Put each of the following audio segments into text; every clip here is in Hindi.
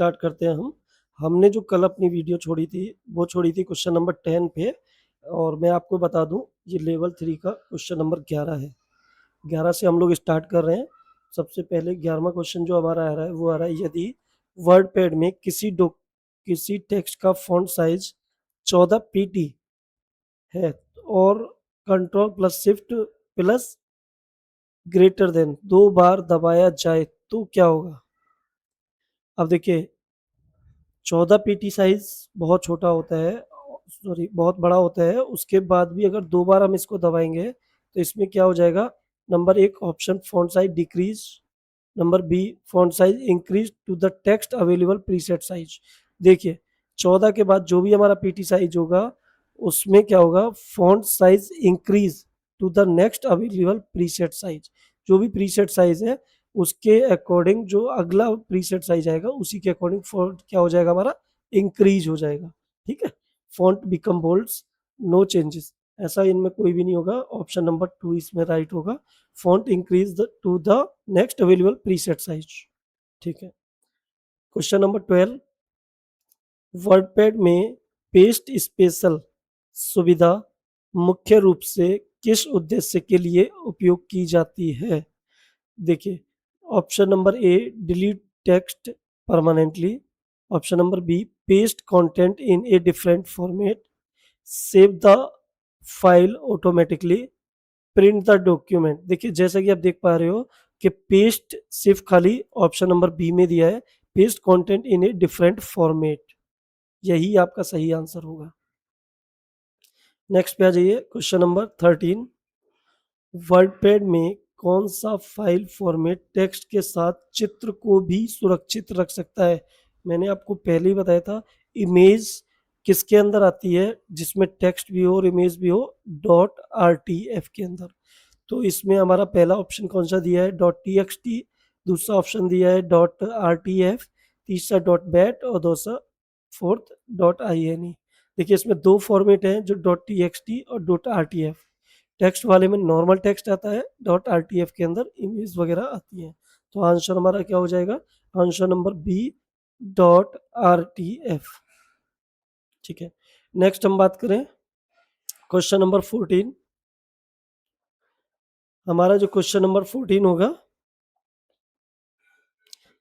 स्टार्ट करते हैं हम। हमने जो कल अपनी वीडियो छोड़ी थी, वो छोड़ी थी क्वेश्चन नंबर 10 पे और मैं आपको बता दूँ ये लेवल 3 का क्वेश्चन नंबर 11 है। 11 से हम लोग स्टार्ट कर रहे हैं। सबसे पहले 11वां क्वेश्चन जो हमारा आ रहा है वो आ रहा है, यदि वर्डपैड में किसी टेक्स्ट का फॉन्ट साइज 14 पीटी है और control plus shift plus greater than 2 बार दबाया जाए तो क्या होगा? अब देखिए 14 पीटी साइज बहुत छोटा होता है, सॉरी बहुत बड़ा होता है। उसके बाद भी अगर 2 बार हम इसको दबाएँगे तो इसमें क्या हो जाएगा? Number 1 option font size decrease, number B font size increase to the text available preset size. देखिए 14 के बाद जो भी हमारा पीटी साइज होगा उसमें क्या होगा? Font size increase to the next available preset size. जो भी प्रीसेट साइज है उसके अकॉर्डिंग जो अगला प्रीसेट साइज आएगा उसी के अकॉर्डिंग फॉन्ट क्या हो जाएगा हमारा? इंक्रीज हो जाएगा। ठीक है, फॉन्ट बिकम बोल्ड्स, नो चेंजेस, ऐसा इनमें कोई भी नहीं होगा। ऑप्शन नंबर 2 इसमें राइट होगा। Font increase to the next available preset size. ठीक है, क्वेश्चन नंबर 12, वर्डपैड में पेस्ट स्पेशल सुविधा मुख्य रूप से किस उद्देश्य के लिए उपयोग की जाती है? देखिए option number A delete text permanently, option number B paste content in a different format, save the file automatically, print the document. देखिए जैसा कि आप देख पा रहे हो कि पेस्ट सिर्फ खाली ऑप्शन नंबर बी में दिया है, paste content in a different format, यही आपका सही आंसर होगा। नेक्स्ट पे आ जाइए, क्वेश्चन नंबर 13, वर्डपैड में कौन सा फाइल फॉर्मेट टेक्स्ट के साथ चित्र को भी सुरक्षित रख सकता है? मैंने आपको पहले ही बताया था, इमेज किसके अंदर आती है? जिसमें टेक्स्ट भी हो और इमेज भी हो, डॉट आर टी एफ के अंदर। तो इसमें हमारा पहला ऑप्शन कौन सा दिया है? डॉट टी एक्स टी, दूसरा ऑप्शन दिया है डॉट आर टी एफ, तीसरा डॉट बैट और दूसरा fourth dot I N E. देखिए इसमें दो फॉर्मेट हैं, जो डॉट टी एक्स टी और dot R T F. Text वाले में नॉर्मल टेक्स्ट आता है, डॉट आर टी एफ के अंदर इमेज वगैरह आती है। तो आंसर हमारा क्या हो जाएगा? Answer number B dot R T F. ठीक है, नेक्स्ट हम बात करें क्वेश्चन नंबर 14। हमारा जो क्वेश्चन नंबर 14 होगा,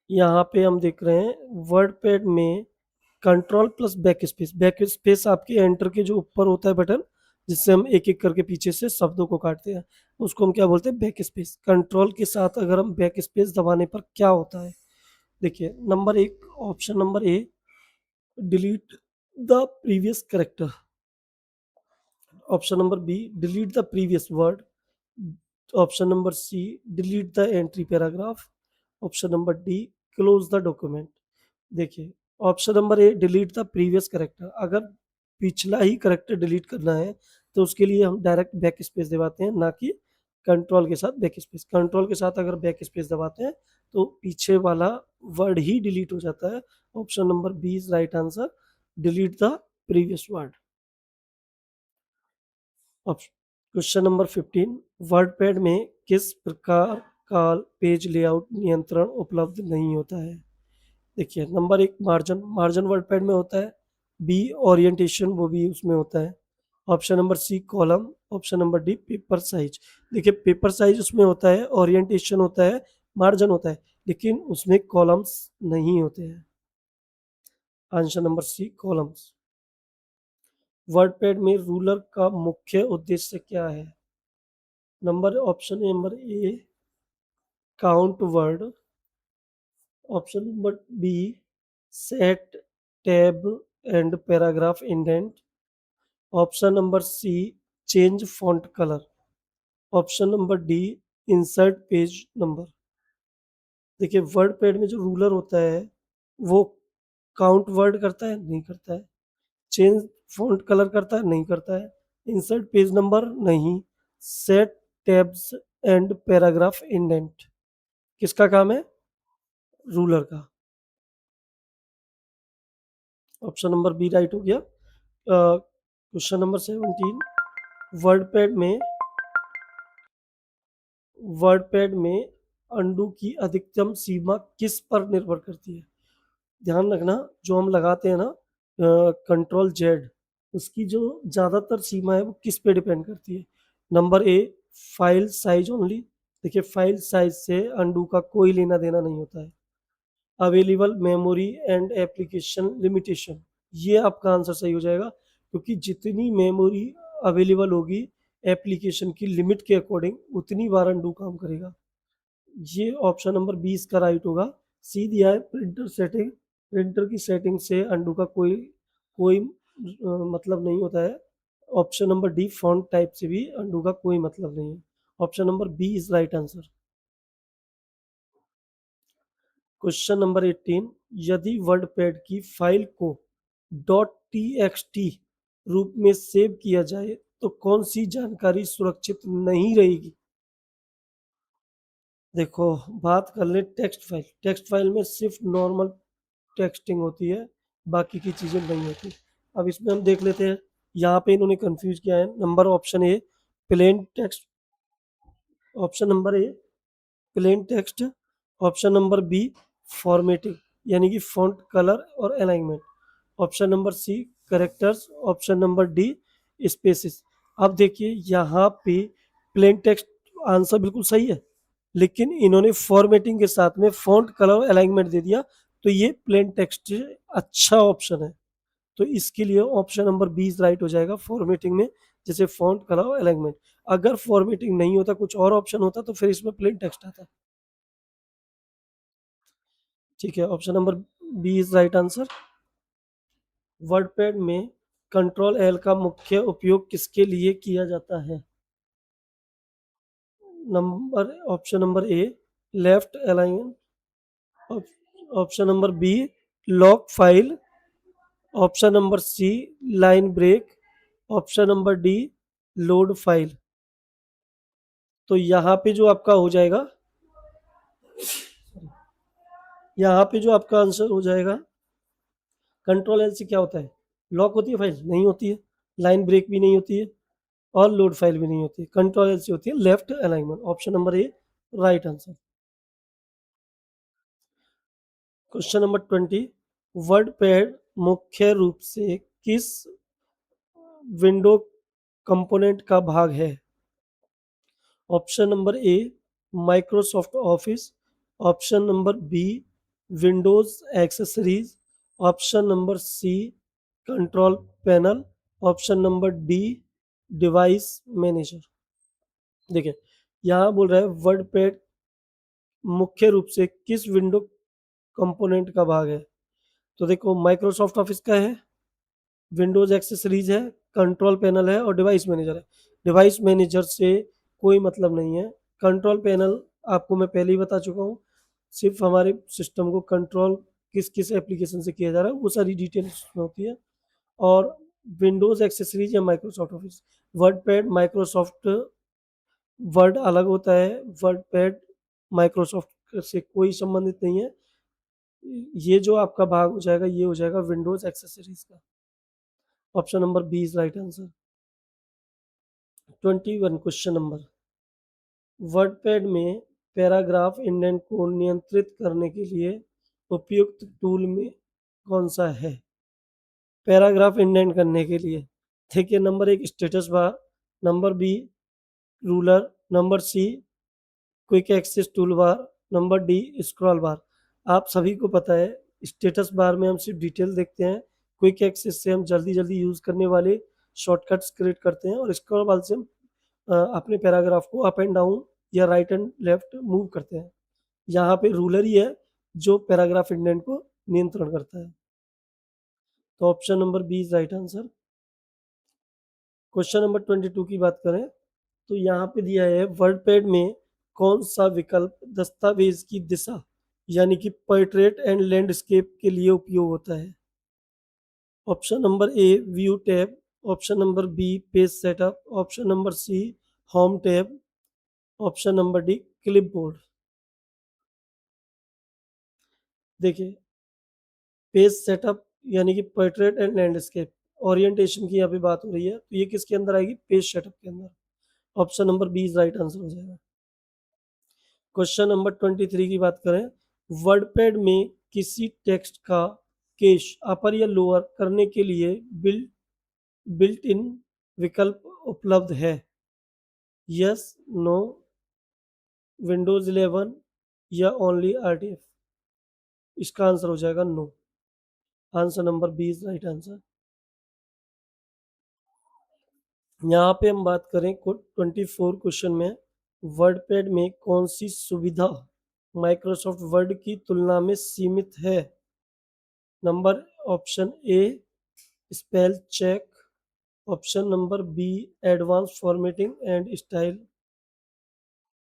यहाँ पे हम देख रहे हैं वर्डपैड में कंट्रोल प्लस बैक स्पेस आपके एंटर के जो ऊपर होता है बटन, जिससे हम एक एक करके पीछे से शब्दों को काटते हैं, उसको हम क्या बोलते हैं? Back space. कंट्रोल के साथ अगर हम बैक स्पेस दबाने पर क्या होता है? देखिए number 1 option number A delete the previous character, option number B delete the previous word, option number C delete the entire paragraph, option number D close the document. देखिए option number A delete the previous character, अगर पिछला ही करेक्टर डिलीट करना है तो उसके लिए हम डायरेक्ट बैक स्पेस दबाते हैं, ना कि कंट्रोल के साथ बैक स्पेस। कंट्रोल के साथ अगर बैक स्पेस दबाते हैं तो पीछे वाला वर्ड ही डिलीट हो जाता है। Option number B is right answer, delete the previous word. Question number 15, WordPad में किस प्रकार का पेज लेआउट नियंत्रण उपलब्ध नहीं होता है? देखिए नंबर 1 मार्जिन, मार्जिन वर्डपैड में होता है। बी ओरिएंटेशन, वो भी उसमें होता है। Option number C column, option number D paper size. देखिए पेपर साइज उसमें होता है, ओरिएंटेशन होता है, मार्जिन होता है, लेकिन उसमें कॉलम्स नहीं होते हैं। Answer number C columns. WordPad में रूलर का मुख्य उद्देश्य क्या है? Number option number A count word, option number B set tab and paragraph indent, option number C change font colour, option number D insert page number. देखिए वर्ड पैड में जो रूलर होता है वो काउंट वर्ड करता है? नहीं करता है। चेंज फॉन्ट कलर करता है? नहीं करता है। Insert page number? नहीं। Set tabs and paragraph indent किसका काम है? रूलर का। ऑप्शन नंबर बी राइट हो गया। क्वेश्चन नंबर 17, वर्डपैड में वर्डपैड में अंडू की अधिकतम सीमा किस पर निर्भर करती है? ध्यान रखना जो हम लगाते हैं ना कंट्रोल जेड, उसकी जो ज़्यादातर सीमा है वो किस पे डिपेंड करती है। Number A, file size only. देखिए फाइल साइज से अनडू का कोई लेना देना नहीं होता है। Available memory and application limitation, ये आपका आंसर सही हो जाएगा, क्योंकि जितनी मेमोरी अवेलेबल होगी एप्लीकेशन की लिमिट के अकॉर्डिंग उतनी बार अनडू काम करेगा। ये ऑप्शन नंबर 20 का राइट होगा। सी दिया है प्रिंटर सेटिंग, प्रिंटर की सेटिंग से अनडू का कोई कोई मतलब नहीं होता है। Option number D, font type से भी अनडू का कोई मतलब नहीं है। Option number B is right answer. Question number 18, यदि वर्डपैड की फाइल को .txt रूप में सेव किया जाए तो कौन सी जानकारी सुरक्षित नहीं रहेगी। देखो बात कर ले टेक्स्ट फाइल, टेक्स्ट फाइल में सिर्फ नॉर्मल टेक्सटिंग होती है, बाकी की चीज़ें नहीं होती। अब इसमें हम देख लेते हैं, यहाँ पे इन्होंने कंफ्यूज किया है। Number option A plain text, option number A plain text, option number B formatting यानी कि फॉन्ट कलर और alignment, option number C characters, option number D spaces. अब देखिए यहाँ पे प्लेन टेक्स्ट आंसर बिल्कुल सही है, लेकिन इन्होंने फॉर्मेटिंग के साथ में फॉन्ट कलर और अलाइनमेंट दे दिया, तो ये प्लेन टेक्स्ट अच्छा ऑप्शन है। तो इसके लिए ऑप्शन नंबर 20 राइट हो जाएगा फॉर्मेटिंग में, जैसे फॉन्ट कलर और अलाइनमेंट। अगर फॉर्मेटिंग नहीं होता, कुछ और ऑप्शन होता, तो फिर इसमें प्लेन टेक्स्ट आता। ठीक है, option number B is right answer. WordPad में कंट्रोल एल का मुख्य उपयोग किसके लिए किया जाता है। Number option number A left align, option number B lock file, option number C line break, option number D load file. तो यहाँ पे जो आपका हो जाएगा, यहाँ पे जो आपका आंसर हो जाएगा, कंट्रोल एल से क्या होता है, लॉक होती है फाइल, नहीं होती है। लाइन ब्रेक भी नहीं होती है, और लोड फाइल भी नहीं होती है। कंट्रोल एल से होती है left alignment. Option number A right answer. Question number 20, WordPad मुख्य रूप से किस विंडो कंपोनेंट का भाग है। Option number A Microsoft Office, option number B Windows accessories, option number C control panel, option number D device manager. देखिए यहाँ बोल रहा है वर्डपैड मुख्य रूप से किस विंडो कंपोनेंट का भाग है। तो देखो माइक्रोसॉफ्ट ऑफिस का है, विंडोज एक्सेसरीज है, कंट्रोल पैनल है और डिवाइस मैनेजर है। डिवाइस मैनेजर से कोई मतलब नहीं है। कंट्रोल पैनल आपको मैं पहले ही बता चुका हूँ, सिर्फ हमारे सिस्टम को कंट्रोल किस किस एप्लीकेशन से किया जा रहा है वो सारी डिटेल्स होती है। और विंडोज एक्सेसरीज या Microsoft office, word pad Microsoft word अलग होता है, वर्ड पैड माइक्रोसॉफ्ट से कोई संबंधित नहीं है। ये जो आपका भाग हो जाएगा ये हो जाएगा विंडोज एक्सेसरीज का। Option number B is right answer. 21 question number, WordPad में पैराग्राफ इंडेंट को नियंत्रित करने के लिए उपयुक्त टूल में कौन सा है। पैराग्राफ इंडेंट करने के लिए देखिए नंबर एक status bar, number B ruler, number C quick access tool bar, number D scroll bar. आप सभी को पता है स्टेटस बार में हम सिर्फ डिटेल देखते हैं, क्विक एक्सेस से हम जल्दी जल्दी यूज करने वाले शॉर्टकट्स क्रिएट करते हैं, और स्क्रॉल बार से हम अपने पैराग्राफ को अप एंड डाउन या राइट एंड लेफ्ट मूव करते हैं। यहाँ पे रूलर ही है जो पैराग्राफ इंडेंट को नियंत्रण करता है। तो option number B is right answer. Question number 22 की बात करें तो यहाँ पे दिया है वर्डपैड में कौन सा विकल्प दस्तावेज की दिशा यानी कि पोर्ट्रेट एंड लैंडस्केप के लिए उपयोग होता है। Option number A view tab, option number B page setup, option number C home tab, option number D clipboard. देखिए पेज सेटअप यानी कि पोर्ट्रेट एंड लैंडस्केप, ओरिएंटेशन की यहाँ पे बात हो रही है, तो ये किसके अंदर आएगी, पेज सेटअप के अंदर। Option number B is right answer हो जाएगा। क्वेश्चन नंबर 23 की बात करें, वर्डपैड में किसी टेक्स्ट का केस अपर या लोअर करने के लिए बिल्ट इन विकल्प उपलब्ध है? यस, नो, विंडोज 11 या ओनली आरटीएफ? इसका आंसर हो जाएगा no. Answer number B is right answer. यहाँ पे हम बात करें 24 क्वेश्चन में, वर्डपैड में कौन सी सुविधा माइक्रोसॉफ्ट वर्ड की तुलना में सीमित है? Number option A spell check, option number B advance formatting and style,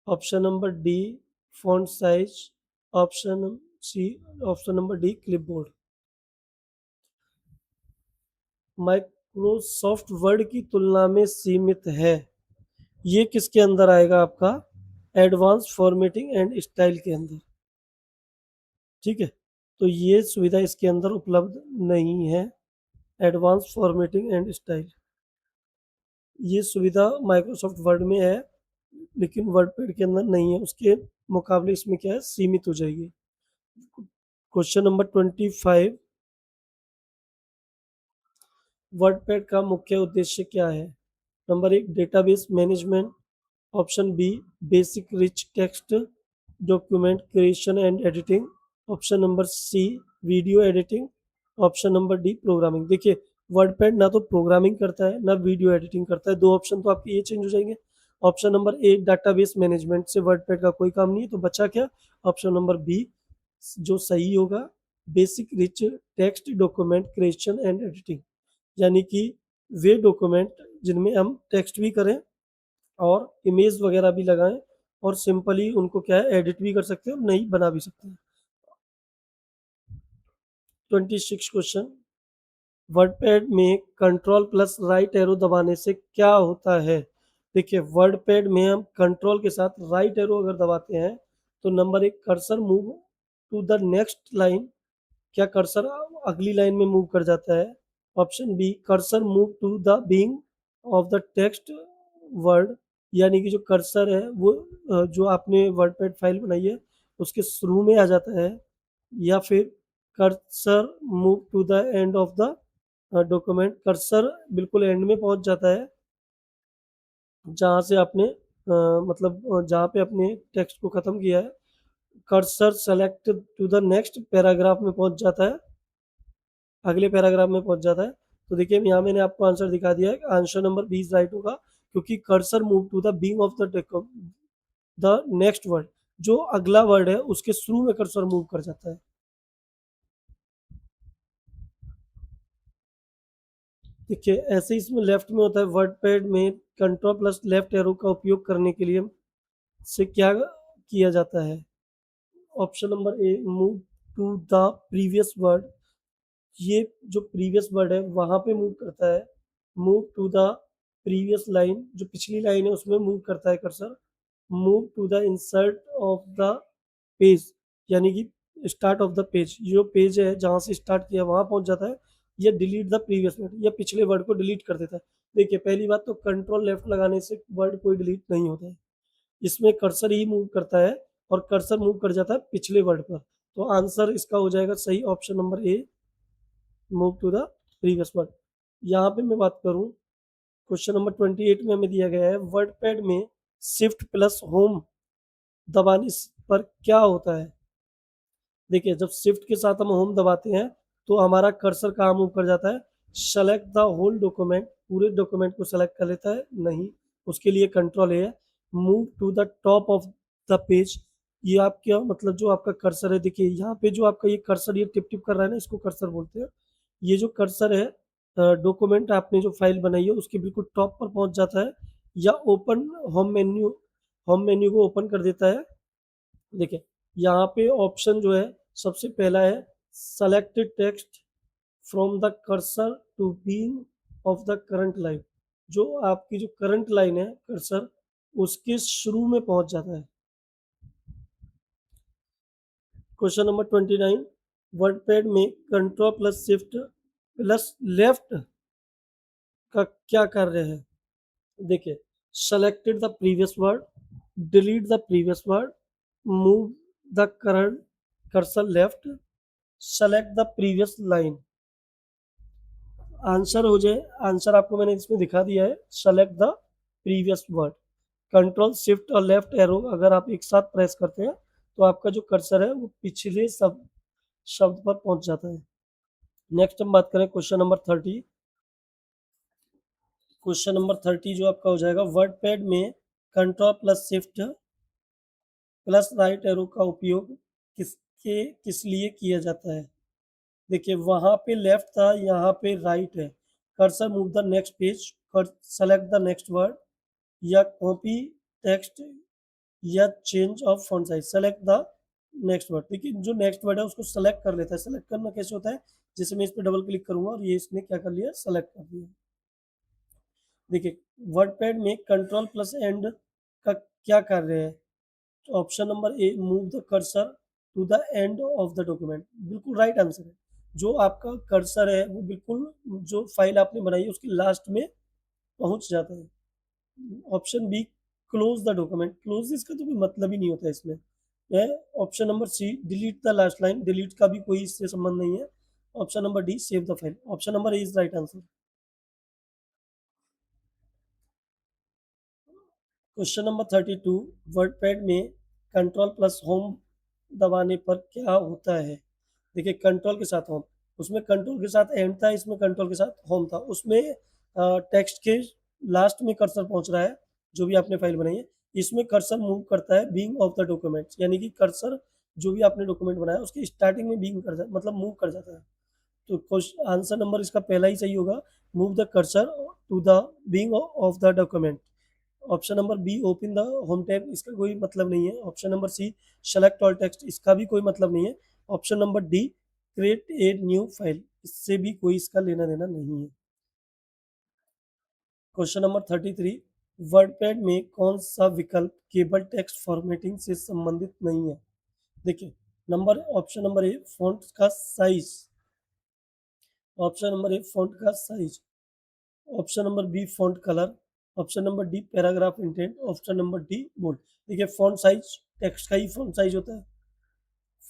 option number D font size, option C option number D clipboard. Microsoft Word की तुलना में सीमित है, ये किसके अंदर आएगा? आपका एडवांस फॉर्मेटिंग एंड स्टाइल के अंदर। ठीक है, तो ये सुविधा इसके अंदर उपलब्ध नहीं है, एडवांस फॉर्मेटिंग एंड स्टाइल। ये सुविधा माइक्रोसॉफ्ट वर्ड में है लेकिन वर्डपैड के अंदर नहीं है, उसके मुकाबले इसमें क्या है, सीमित हो जाएगी। क्वेश्चन नंबर 25, वर्डपैड का मुख्य उद्देश्य क्या है? नंबर एक database management, option B basic rich text document creation and editing, option number C video editing, option number D programming. देखिए, वर्डपैड ना तो प्रोग्रामिंग करता है ना वीडियो एडिटिंग करता है, दो ऑप्शन तो आपके ये चेंज हो जाएंगे। ऑप्शन नंबर ए डाटाबेस मैनेजमेंट से वर्डपैड का कोई काम नहीं है, तो बचा क्या? ऑप्शन नंबर बी जो सही होगा, basic rich text document creation and editing, यानी कि वे डॉक्यूमेंट जिनमें हम टेक्स्ट भी करें और इमेज वगैरह भी लगाएं और सिंपली उनको क्या है, एडिट भी कर सकते हैं और नई बना भी सकते हैं। 26 क्वेश्चन, वर्डपैड में कंट्रोल प्लस राइट एरो दबाने से क्या होता है? देखिए, वर्डपैड में हम कंट्रोल के साथ राइट एरो अगर दबाते हैं तो नंबर एक cursor move to the next line, क्या कर्सर अगली लाइन में मूव कर जाता है? Option B cursor move to the beginning of the text word, यानी कि जो कर्सर है वो जो आपने वर्डपैड फाइल बनाई है उसके शुरू में आ जाता है, या फिर cursor move to the end of the document, cursor बिल्कुल एंड में पहुंच जाता है जहां से आपने मतलब जहां पे अपने टेक्स्ट को खत्म किया है, cursor select to the next paragraph में पहुंच जाता है, अगले पैराग्राफ में पहुंच जाता है। तो देखिए, यहाँ मैंने आपको आंसर दिखा दिया है, आंसर नंबर 20 राइट होगा, क्योंकि cursor move to the beginning of the next word, जो अगला वर्ड है उसके शुरू में कर्सर मूव कर जाता है। देखिए, ऐसे ही इसमें लेफ्ट में होता है, वर्डपैड में कंट्रोल प्लस लेफ्ट एरो का उपयोग करने के लिए से क्या किया जाता है? Option number A move to the previous word, ये जो प्रीवियस वर्ड है वहां पे मूव करता है। Move to the previous line, जो पिछली लाइन है उसमें मूव करता है cursor. Move to the insert of the page, यानी कि स्टार्ट ऑफ द पेज, जो पेज है जहां से स्टार्ट किया वहां पहुंच जाता है। या डिलीट द प्रीवियस वर्ड, या पिछले वर्ड को डिलीट कर देता है। देखिए, पहली बात तो कंट्रोल लेफ्ट लगाने से वर्ड कोई डिलीट नहीं होता है, इसमें कर्सर ही मूव करता है और कर्सर मूव कर जाता है पिछले वर्ड पर। तो आंसर इसका हो जाएगा सही, option number A move to the previous word. यहाँ पे मैं बात करूँ, क्वेश्चन नंबर 28 में हमें दिया गया है वर्डपैड में शिफ्ट प्लस होम दबाने पर क्या होता है? देखिए, जब शिफ्ट के साथ हम होम दबाते हैं तो हमारा कर्सर कहाँ मूव कर जाता है? सेलेक्ट द होल डॉक्यूमेंट, पूरे डॉक्यूमेंट को सेलेक्ट कर लेता है? नहीं, उसके लिए कंट्रोल है move to the top of the page. ये आपका मतलब जो आपका कर्सर है, देखिए यहाँ पे जो आपका ये कर्सर ये टिप टिप कर रहा है ना, इसको कर्सर बोलते हैं। ये जो कर्सर है डॉक्यूमेंट आपने जो फाइल बनाई है उसके बिल्कुल टॉप पर पहुंच जाता है, या ओपन होम मेन्यू को ओपन कर देता है। देखिए, यहाँ पे ऑप्शन जो है सबसे पहला है selected text from the cursor to been of the current line, जो आपकी जो करंट लाइन है कर्सर उसके शुरू में पहुंच जाता है। क्वेश्चन नंबर 29, वर्डपैड में control plus shift plus left का क्या कार्य है? देखिए, selected the previous word, delete the previous word, move the current cursor left, select the previous line. Answer हो जाए, आंसर आपको मैंने इसमें दिखा दिया है, select the previous word. Control shift और लेफ्ट एरो अगर आप एक साथ प्रेस करते हैं तो आपका जो कर्सर है वो पिछले शब्द पर पहुंच जाता है। नेक्स्ट हम बात करें क्वेश्चन नंबर 30। क्वेश्चन नंबर 30 जो आपका हो जाएगा, वर्ड पैड में control plus shift plus right arrow का उपयोग किस लिए किया जाता है। देखिए वहां पे लेफ्ट था, यहाँ पे राइट है। Cursor move the next page, select the next word, या कॉपी टेक्स्ट, या change of font size. Select the next word. देखिए जो नेक्स्ट वर्ड है उसको सेलेक्ट कर लेता है। सेलेक्ट करना कैसे होता है, जैसे मैं इस पर डबल क्लिक करूंगा और ये इसने क्या कर लिया, सेलेक्ट कर दिया। देखिए वर्ड पैड में कंट्रोल प्लस एंड का क्या कार्य है। Option number A, move the cursor to the end of the document. बिल्कुल राइट आंसर है। जो आपका कर्सर है वो बिल्कुल जो फाइल आपने बनाई है उसके लास्ट में पहुंच जाता है। Option B, close the document. Close इसका तो कोई मतलब ही नहीं होता इसमें है। Option number C, delete the last line. Delete का भी कोई इससे संबंध नहीं है। Option number D, save the file. Option number A is right answer. Question number 32, WordPad में कंट्रोल प्लस होम दबाने पर क्या होता है। देखिए कंट्रोल के साथ होम, उसमें कंट्रोल के साथ एंड था, इसमें कंट्रोल के साथ होम था। उसमें टेक्स्ट के लास्ट में कर्सर पहुंच रहा है जो भी आपने फाइल बनाई है। इसमें कर्सर मूव करता है बीइंग ऑफ द डॉक्यूमेंट, यानी कि कर्सर जो भी आपने डॉक्यूमेंट बनाया उसकी स्टार्टिंग में बीइंग कर जाता, मतलब मूव कर जाता है। तो क्वेश्चन आंसर नंबर इसका पहला ही सही होगा, move the cursor to the being of the document. Option number B, open the home tab, इसका कोई मतलब नहीं है। Option number C, select all text, इसका भी कोई मतलब नहीं है। Option number D, create a new file, इससे भी कोई इसका लेना देना नहीं है। क्वेश्चन नंबर 33, वर्डपैड में कौन सा विकल्प केबल टेक्स्ट फॉर्मेटिंग से संबंधित नहीं है। देखिए number, option number A, font का size. Option number A, font का size. Option number B, font colour. Option number D, paragraph indent. Option number D, bold. देखिए फॉन्ट साइज टेक्स्ट का ही फॉन्ट साइज होता है,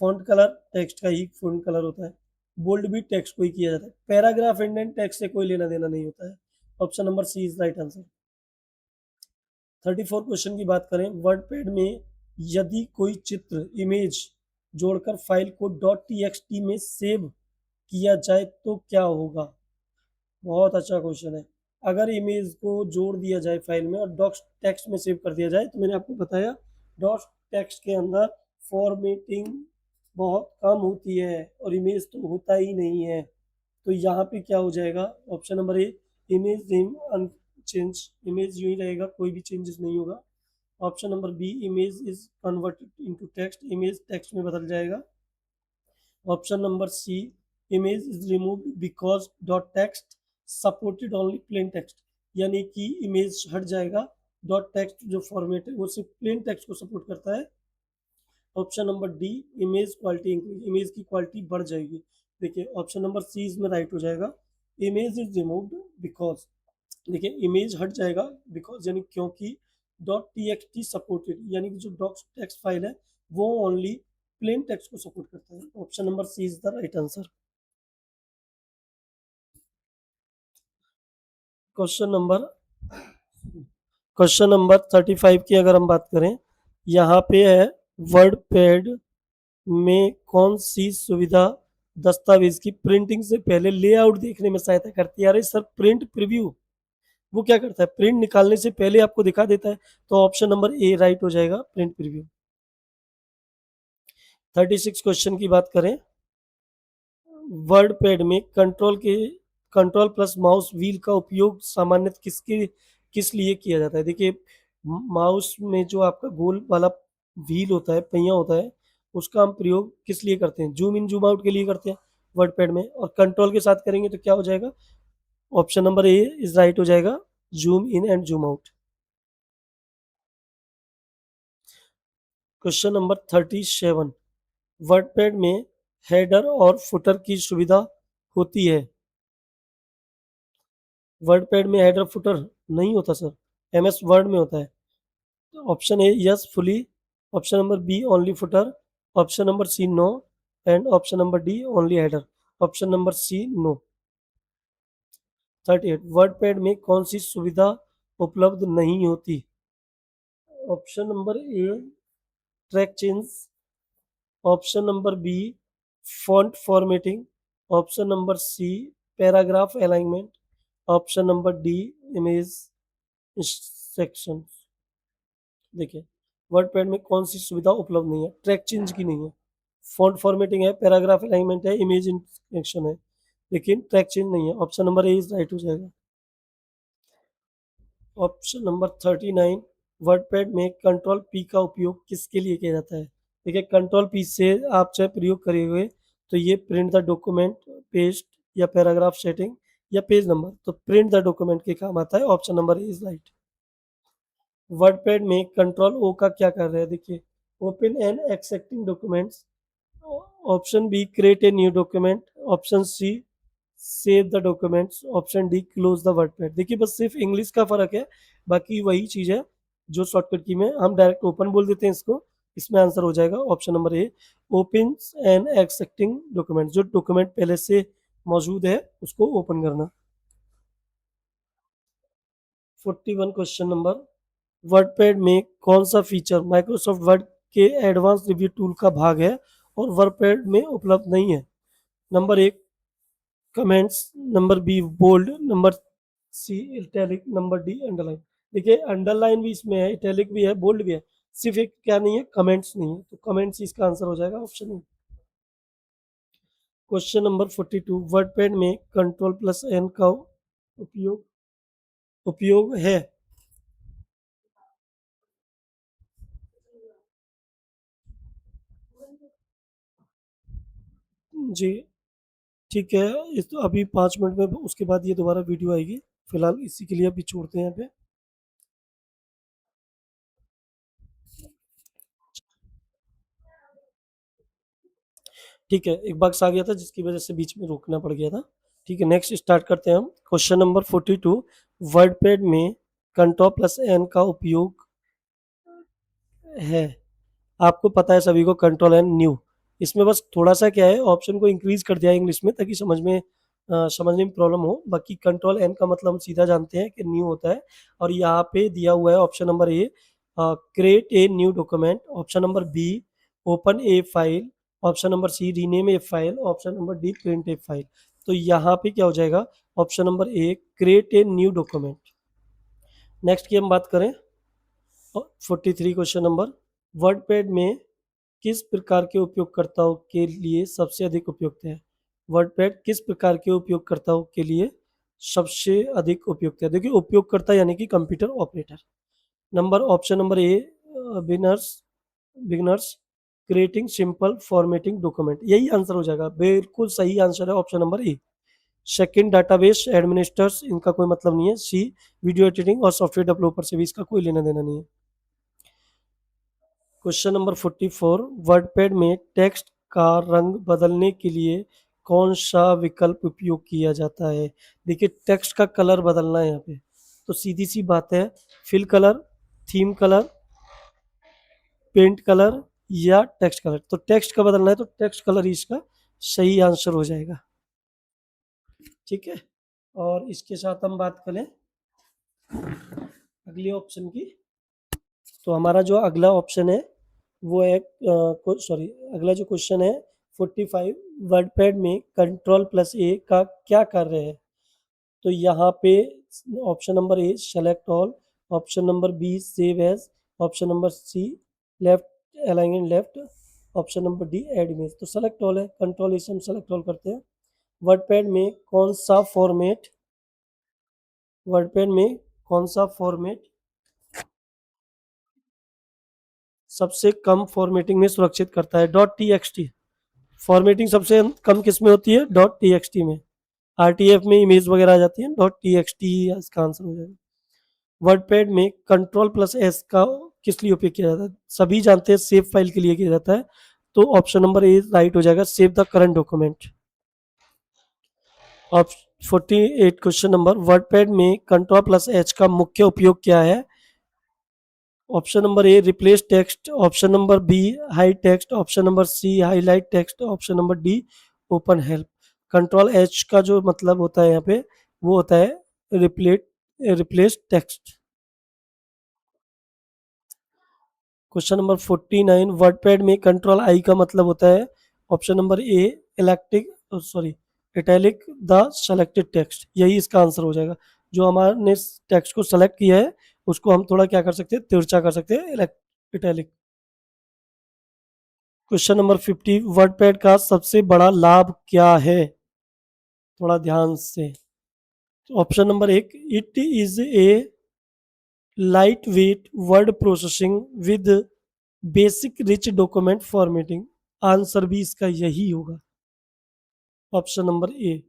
फॉन्ट कलर टेक्स्ट का ही फॉन्ट कलर होता है, बोल्ड भी टेक्स्ट को ही किया जाता है, पैराग्राफ इंडेंट टेक्स्ट से कोई लेना देना नहीं होता है। Option number C is right answer. 34 question की बात करें, वर्डपैड में यदि कोई चित्र इमेज जोड़कर फाइल को .txt में सेव किया जाए तो क्या होगा। बहुत अच्छा क्वेश्चन है। अगर इमेज को जोड़ दिया जाए फाइल में और डॉक्स टेक्स्ट में सेव कर दिया जाए, तो मैंने आपको बताया डॉक्स टेक्स्ट के अंदर फॉर्मेटिंग बहुत कम होती है और इमेज तो होता ही नहीं है। तो यहाँ पे क्या हो जाएगा, option number A, image name unchange, image यूं ही रहेगा, कोई भी चेंजेस नहीं होगा। Option number B, image is converted into text, image text में बदल जाएगा। Option number C, image is removed because dot text supported only plain text, यानी कि इमेज हट जाएगा, डॉट टेक्स्ट जो फॉर्मेट है वो सिर्फ प्लेन टेक्स्ट को सपोर्ट करता है। Option number D, image quality increase, image की क्वालिटी बढ़ जाएगी। देखिए ऑप्शन नंबर सी इसमें राइट हो जाएगा, इमेज इज रिमूव्ड बिकॉज। देखिए इमेज हट जाएगा बिकॉज यानी क्योंकि dot T X T supported, यानी कि जो डॉट टेक्स्ट फाइल है वो ओनली प्लेन टेक्स्ट को सपोर्ट करता है। Option number C is the right answer. Question number question number 35 की अगर हम बात करें, यहाँ पे है वर्ड पैड में कौन सी सुविधा दस्तावेज की प्रिंटिंग से पहले लेआउट देखने में सहायता करती है। अरे सर, प्रिंट प्रीव्यू, वो क्या करता है, प्रिंट निकालने से पहले आपको दिखा देता है। तो ऑप्शन नंबर ए राइट हो जाएगा, प्रिंट प्रीव्यू। 36 क्वेश्चन की बात करें, वर्ड पैड में कंट्रोल प्लस माउस व्हील का उपयोग सामान्यतः किस लिए किया जाता है। देखिए माउस में जो आपका गोल वाला व्हील होता है, पहिया होता है, उसका हम प्रयोग किस लिए करते हैं, जूम इन जूम आउट के लिए करते हैं वर्ड पैड में। और कंट्रोल के साथ करेंगे तो क्या हो जाएगा, option number A is right हो जाएगा, zoom in and zoom out. Question number 37, WordPad में हेडर और फुटर की सुविधा होती है। वर्डपैड में हेडर फुटर नहीं होता सर, एमएस वर्ड में होता है। Option A yes fully, option number B only footer, option number C no, and option number D only header, option number C no. 38 WordPad में कौन सी सुविधा उपलब्ध नहीं होती? Option number A track change, option number B font formatting, option number C paragraph alignment, option number D image instruction. देखिए वर्डपैड में कौन सी सुविधा उपलब्ध नहीं है? ट्रैक चेंज की नहीं है, फॉन्ट फॉर्मेटिंग है, पैराग्राफ अलाइनमेंट है, इमेज इंस्ट्रक्शन है, लेकिन ट्रैक चेंज नहीं है। Option number A is right हो जाएगा। ऑप्शन नंबर 39 वर्डपैड में कंट्रोल पी का उपयोग किसके लिए किया जाता है? देखिए कंट्रोल पी से आप चाहे प्रयोग करे हुए तो ये प्रिंट द डॉक्यूमेंट, पेस्ट या पैराग्राफ सेटिंग या पेज नंबर, तो प्रिंट द डॉक्यूमेंट के काम आता है। Option number A is right. WordPad में कंट्रोल ओ का क्या कार्य है? देखिए open and excepting documents, option B create a new document, option C save the documents, option D close the WordPad. देखिए बस सिर्फ इंग्लिश का फर्क है, बाकी वही चीज है जो शॉर्टकट की में हम डायरेक्ट ओपन बोल देते हैं इसको। इसमें आंसर हो जाएगा option number A open and accepting document, जो डॉक्यूमेंट पहले से मौजूद है उसको ओपन करना। 41 क्वेश्चन नंबर वर्डपैड में कौन सा फीचर माइक्रोसॉफ्ट वर्ड के एडवांस रिव्यू टूल का भाग है और वर्डपैड में उपलब्ध नहीं है? नंबर एक comments, number B bold, number C italic, number D underline. देखिए अंडरलाइन भी इसमें है, इटैलिक भी है, बोल्ड भी है, सिर्फ एक क्या नहीं है, कमेंट्स नहीं है, तो कमेंट्स इसका आंसर हो जाएगा option A. Question number 42 WordPad में कंट्रोल प्लस एन का उपयोग उपयोग है? जी ठीक है, इस तो अभी 5 मिनट में उसके बाद ये दोबारा वीडियो आएगी, फिलहाल इसी के लिए अभी छोड़ते हैं यहाँ पे। ठीक है, एक बग्स आ गया था जिसकी वजह से बीच में रोकना पड़ गया था। ठीक है नेक्स्ट स्टार्ट करते हैं हम। क्वेश्चन नंबर 42 वर्डपैड में कंट्रोल प्लस एन का उपयोग है? आपको पता है सभी को कंट्रोल एन न्यू, इसमें बस थोड़ा सा क्या है ऑप्शन को इंक्रीज कर दिया है इंग्लिश में ताकि समझने में प्रॉब्लम हो। बाकी कंट्रोल एन का मतलब हम सीधा जानते हैं कि न्यू होता है। और यहाँ पे दिया हुआ है option number A create a new document, option number B open a file, option number C rename a file, option number D print a file. तो यहाँ पे क्या हो जाएगा option number A create a new document. Next की हम बात करें 43 क्वेश्चन नंबर वर्डपैड में किस प्रकार के उपयोगकर्ताओं के लिए सबसे अधिक उपयुक्त है? वर्डपैड किस प्रकार के उपयोगकर्ताओं के लिए सबसे अधिक उपयुक्त है? देखिए उपयोगकर्ता यानी कि computer operator. Number option number ए beginners beginners creating simple formatting document, यही आंसर हो जाएगा, बिल्कुल सही आंसर है ऑप्शन नंबर ए। सेकंड डाटाबेस एडमिनिस्ट्रेटर्स, इनका कोई मतलब नहीं है। सी वीडियो एडिटिंग और सॉफ्टवेयर डेवलपर से भी इसका कोई लेना देना नहीं है। क्वेश्चन नंबर 44 वर्डपैड में टेक्स्ट का रंग बदलने के लिए कौन सा विकल्प उपयोग किया जाता है? देखिए टेक्स्ट का कलर बदलना है यहाँ पे, तो सीधी सी बात है fill colour, theme colour, paint colour या टेक्स्ट कलर। तो टेक्स्ट का बदलना है तो टेक्स्ट कलर ही इसका सही आंसर हो जाएगा। ठीक है, और इसके साथ हम बात करें अगले ऑप्शन की, तो हमारा जो अगला ऑप्शन है वो है सॉरी अगला जो क्वेश्चन है 45 वर्डपैड में कंट्रोल प्लस ए का क्या कार्य है? तो यहाँ पे option number A select all, option number B save as, option number C left align left, option number D add image. तो सेलेक्ट ऑल है, कंट्रोल इसे हम सेलेक्ट ऑल करते हैं। वर्डपैड में कौन सा फॉर्मेट वर्डपैड में कौन सा फॉर्मेट सबसे कम फॉर्मेटिंग में सुरक्षित करता है? Dot T X T formatting सबसे कम किस में होती है? डॉट टी एक्स टी में। आरटीएफ में इमेज वगैरह आ जाती है, डॉट टी एक्स टी इसका आंसर हो जाएगा। वर्डपैड में कंट्रोल प्लस एस का किस लिए उपयोग किया जाता है? सभी जानते हैं सेव फाइल के लिए किया जाता है, तो ऑप्शन नंबर ए राइट हो जाएगा, save the current document. Op 48 question number WordPad में कंट्रोल प्लस एच का मुख्य उपयोग क्या है? Option number A replace text, option number B hide text, option number C highlight text, option number D open help. Control H का जो मतलब होता है यहाँ पे वो होता है repellent replace text. Question number 49 WordPad में कंट्रोल आई का मतलब होता है option number A electric sorry italic the selected text, यही इसका आंसर हो जाएगा। जो हमारे टेक्स्ट को सेलेक्ट किया है उसको हम थोड़ा क्या कर सकते हैं, तिरछा कर सकते हैं, इटैलिक। क्वेश्चन नंबर 50 वर्डपैड का सबसे बड़ा लाभ क्या है, थोड़ा ध्यान से। ऑप्शन नंबर एक it is a light weight word processing with basic rich document formatting, answer भी इसका यही होगा, option number A.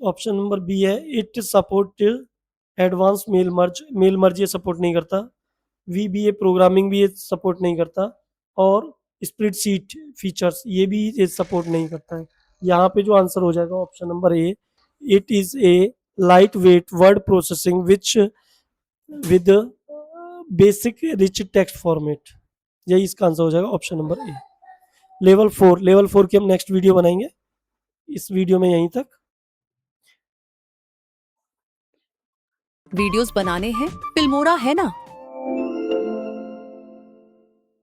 Option number B है it support advance mail merge ये सपोर्ट नहीं करता, VBA प्रोग्रामिंग भी ये सपोर्ट नहीं करता, और स्प्रेडशीट फीचर्स ये भी ये सपोर्ट नहीं करता है। यहाँ पे जो आंसर हो जाएगा option number A it is a light weight word processing which with basic rich text format, यही इसका आंसर हो जाएगा ऑप्शन नंबर ए। लेवल 4 की हम नेक्स्ट वीडियो बनाएंगे, इस वीडियो में यहीं तक। वीडियोस बनाने हैं फिल्मोरा है ना।